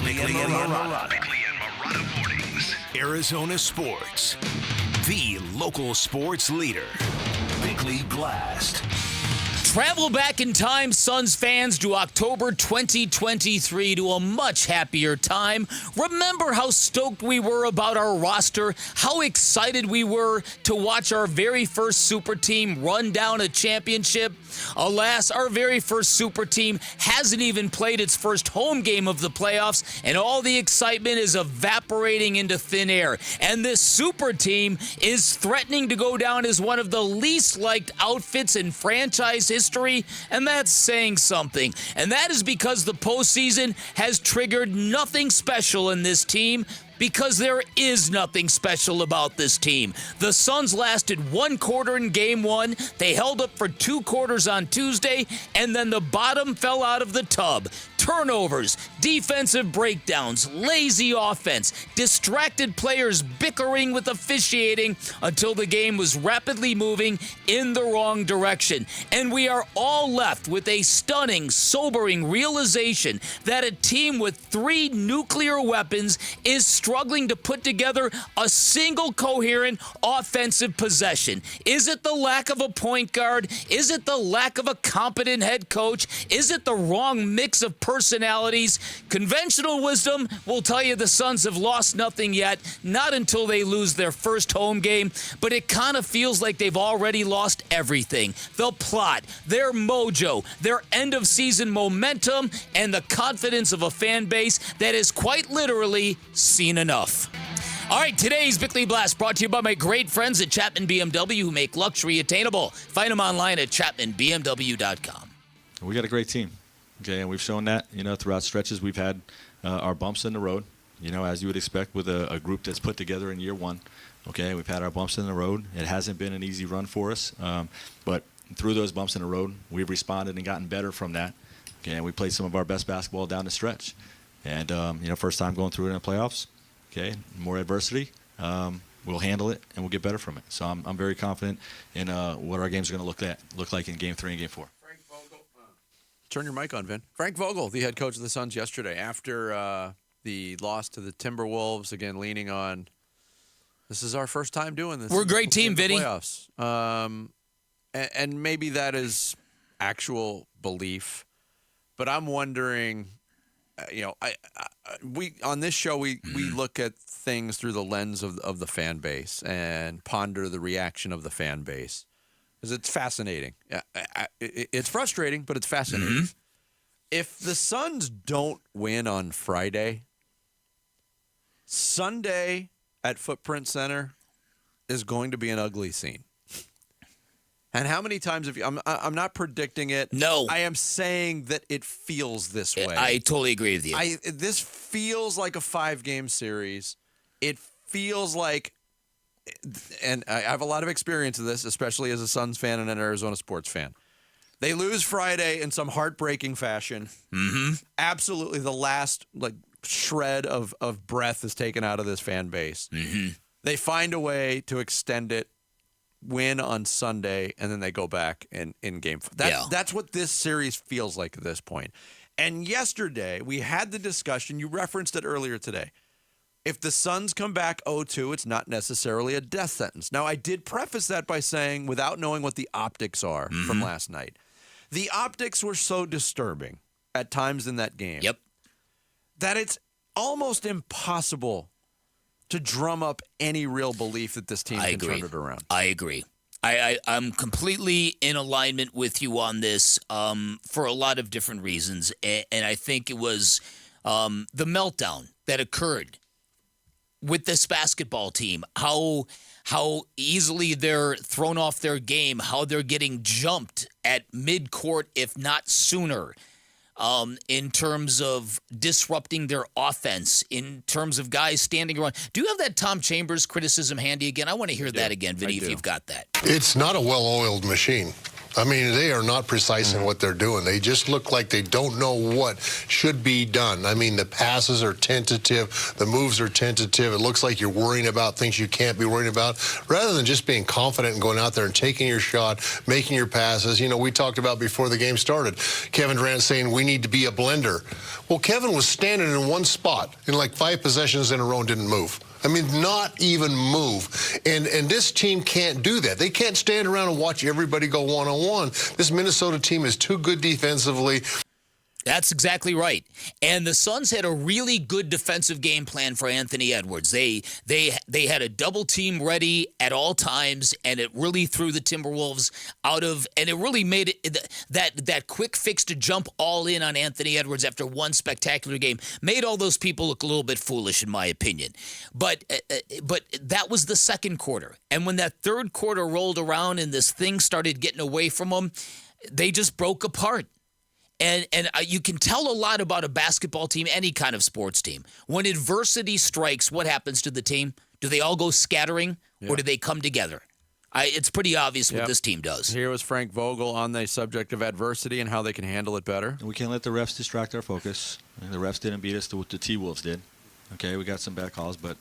Bickley and Marotta Mornings. Arizona Sports, the local sports leader. Bickley Blast. Travel back in time, Suns fans, to October 2023 to a much happier time. Remember how stoked we were about our roster, how excited we were to watch our very first super team run down a championship? Alas, our very first super team hasn't even played its first home game of the playoffs, and all the excitement is evaporating into thin air. And this super team is threatening to go down as one of the least liked outfits in franchise history, and that's saying something. And that is because the postseason has triggered nothing special in this team, because there is nothing special about this team. The Suns lasted one quarter in Game 1. They held up for 2 quarters on Tuesday, and then the bottom fell out of the tub. Turnovers, defensive breakdowns, lazy offense, distracted players bickering with officiating until the game was rapidly moving in the wrong direction. And we are all left with a stunning, sobering realization that a team with 3 nuclear weapons is struggling to put together a single coherent offensive possession. Is it the lack of a point guard? Is it the lack of a competent head coach? Is it the wrong mix of personalities? Conventional wisdom will tell you the Suns have lost nothing yet, not until they lose their first home game, but it kind of feels like they've already lost everything. The plot, their mojo, their end-of-season momentum, and the confidence of a fan base that has quite literally seen enough. All right, today's Bickley Blast brought to you by my great friends at Chapman BMW, who make luxury attainable. Find them online at chapmanbmw.com. We got a great team, okay, and we've shown that, throughout stretches. We've had our bumps in the road, as you would expect with a group that's put together in year one. Okay, we've had our bumps in the road. It hasn't been an easy run for us, but through those bumps in the road, we've responded and gotten better from that. Okay, and we played some of our best basketball down the stretch. And, first time going through it in the playoffs, okay, more adversity, we'll handle it and we'll get better from it. So I'm very confident in what our games are going to look like in Game 3 and Game 4. Frank Vogel. Turn your mic on, Vin. Frank Vogel, the head coach of the Suns yesterday, after the loss to the Timberwolves, again leaning on, this is our first time doing this. We're a great team, Vinny. Playoffs. And maybe that is actual belief, but I'm wondering, we on this show we look at things through the lens of the fan base and ponder the reaction of the fan base, because it's fascinating. It's frustrating, but it's fascinating. Mm-hmm. If the Suns don't win on Friday, Sunday at Footprint Center is going to be an ugly scene. And how many times have you? I'm not predicting it. No. I am saying that it feels this way. I totally agree with you. This feels like a 5-game series. It feels like, and I have a lot of experience of this, especially as a Suns fan and an Arizona sports fan. They lose Friday in some heartbreaking fashion. Mm-hmm. Absolutely, the last shred of breath is taken out of this fan base. Mm-hmm. They find a way to extend it, win on Sunday, and then they go back in Game 5. That's what this series feels like at this point. And yesterday, we had the discussion. You referenced it earlier today. If the Suns come back 0-2, it's not necessarily a death sentence. Now, I did preface that by saying, without knowing what the optics are from last night, the optics were so disturbing at times in that game that it's almost impossible to drum up any real belief that this team can turn it around. I agree. I'm completely in alignment with you on this for a lot of different reasons. And I think it was the meltdown that occurred with this basketball team, how easily they're thrown off their game, how they're getting jumped at midcourt, if not sooner. In terms of disrupting their offense, in terms of guys standing around. Do you have that Tom Chambers criticism handy again? I want to hear that again, Vinny, if you've got that. It's not a well-oiled machine. I mean, they are not precise in what they're doing. They just look like they don't know what should be done. I mean, the passes are tentative. The moves are tentative. It looks like you're worrying about things you can't be worrying about, rather than just being confident and going out there and taking your shot, making your passes. We talked about before the game started, Kevin Durant saying we need to be a blender. Well, Kevin was standing in one spot in like 5 possessions in a row and didn't move. I mean, not even move. And this team can't do that. They can't stand around and watch everybody go one-on-one. This Minnesota team is too good defensively. That's exactly right. And the Suns had a really good defensive game plan for Anthony Edwards. They had a double team ready at all times, and it really threw the Timberwolves out of, and it really made it that quick fix to jump all in on Anthony Edwards after one spectacular game made all those people look a little bit foolish, in my opinion. But that was the second quarter. And when that third quarter rolled around and this thing started getting away from them, they just broke apart. And you can tell a lot about a basketball team, any kind of sports team. When adversity strikes, what happens to the team? Do they all go scattering, or do they come together? It's pretty obvious what this team does. Here was Frank Vogel on the subject of adversity and how they can handle it better. We can't let the refs distract our focus. The refs didn't beat us. The T-Wolves did. Okay, we got some bad calls, but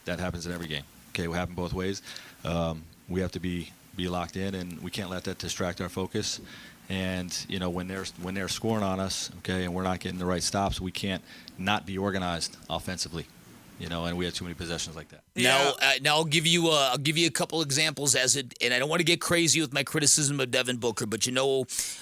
that happens in every game. Okay, it happened both ways. We have to be locked in, and we can't let that distract our focus. And when they're scoring on us, okay, and we're not getting the right stops, we can't not be organized offensively, and we had too many possessions like that. Now I'll give you a couple examples and I don't want to get crazy with my criticism of Devin Booker, but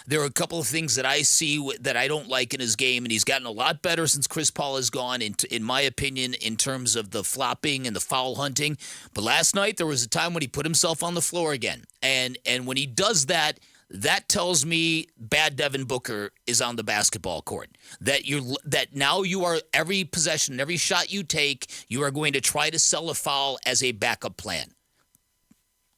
there are a couple of things that I see that I don't like in his game, and he's gotten a lot better since Chris Paul is gone, in my opinion, in terms of the flopping and the foul hunting. But last night there was a time when he put himself on the floor again, and when he does that. That tells me bad Devin Booker is on the basketball court. That now you are, every possession, every shot you take, you are going to try to sell a foul as a backup plan.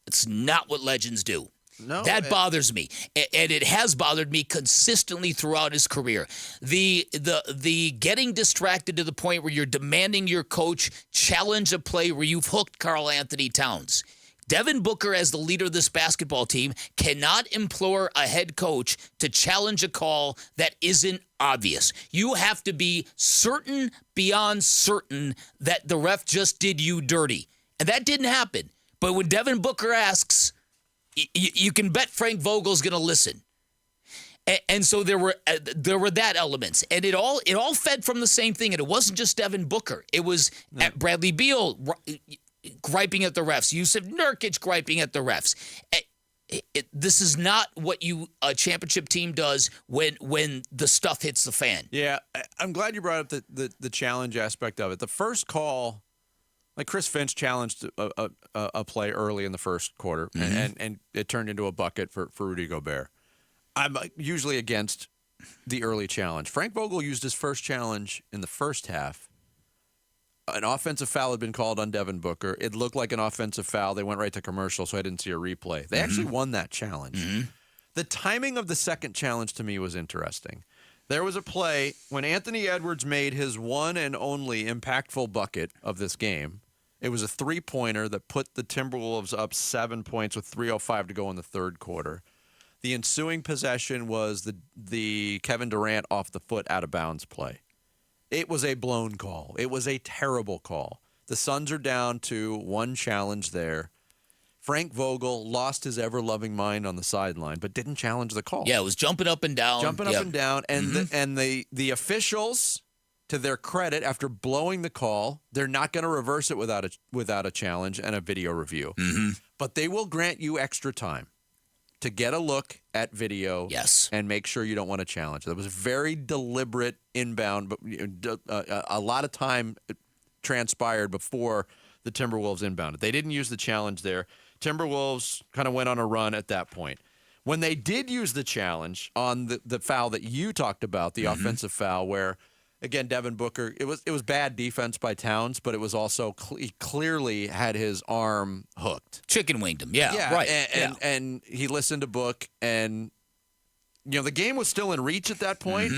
It's not what legends do. No, that bothers me, and it has bothered me consistently throughout his career. The getting distracted to the point where you're demanding your coach challenge a play where you've hooked Karl Anthony Towns. Devin Booker, as the leader of this basketball team, cannot implore a head coach to challenge a call that isn't obvious. You have to be certain beyond certain that the ref just did you dirty. And that didn't happen. But when Devin Booker asks, you can bet Frank Vogel's going to listen. And so there were that elements, and it all fed from the same thing. And it wasn't just Devin Booker; it was at Bradley Beal griping at the refs. Yusuf Nurkic griping at the refs. This is not what a championship team does when the stuff hits the fan. Yeah, I'm glad you brought up the challenge aspect of it. The first call, like Chris Finch challenged a play early in the first quarter, and it turned into a bucket for Rudy Gobert. I'm usually against the early challenge. Frank Vogel used his first challenge in the first half. An offensive foul had been called on Devin Booker. It looked like an offensive foul. They went right to commercial, so I didn't see a replay. They actually won that challenge. The timing of the second challenge to me was interesting. There was a play when Anthony Edwards made his one and only impactful bucket of this game. It was a three-pointer that put the Timberwolves up 7 points with 3:05 to go in the third quarter. The ensuing possession was the Kevin Durant off the foot out of bounds play. It was a blown call. It was a terrible call. The Suns are down to one challenge there. Frank Vogel lost his ever-loving mind on the sideline, but didn't challenge the call. Yeah, it was jumping up and down. And the officials, to their credit, after blowing the call, they're not going to reverse it without a challenge and a video review. But they will grant you extra time to get a look at video and make sure you don't want to challenge. That was very deliberate inbound, but a lot of time transpired before the Timberwolves inbounded. They didn't use the challenge there. Timberwolves kind of went on a run at that point. When they did use the challenge on the foul that you talked about, the offensive foul where, again, Devin Booker, it was bad defense by Towns, but it was also he clearly had his arm hooked. Chicken winged him, right. And he listened to Book, and the game was still in reach at that point.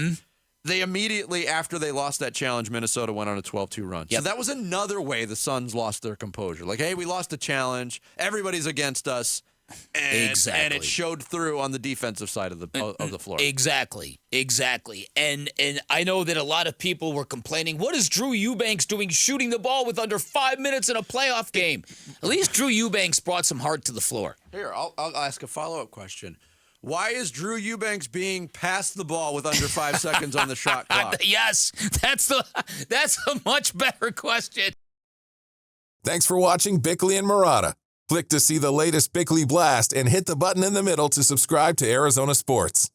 They immediately, after they lost that challenge, Minnesota went on a 12-2 run. So that was another way the Suns lost their composure. Like, hey, we lost a challenge. Everybody's against us. And it showed through on the defensive side of the floor. Exactly. And I know that a lot of people were complaining, what is Drew Eubanks doing shooting the ball with under 5 minutes in a playoff game? At least Drew Eubanks brought some heart to the floor. Here, I'll ask a follow-up question. Why is Drew Eubanks being passed the ball with under 5 seconds on the shot clock? Yes, that's a much better question. Thanks for watching Bickley and Marotta. Click to see the latest Bickley Blast and hit the button in the middle to subscribe to Arizona Sports.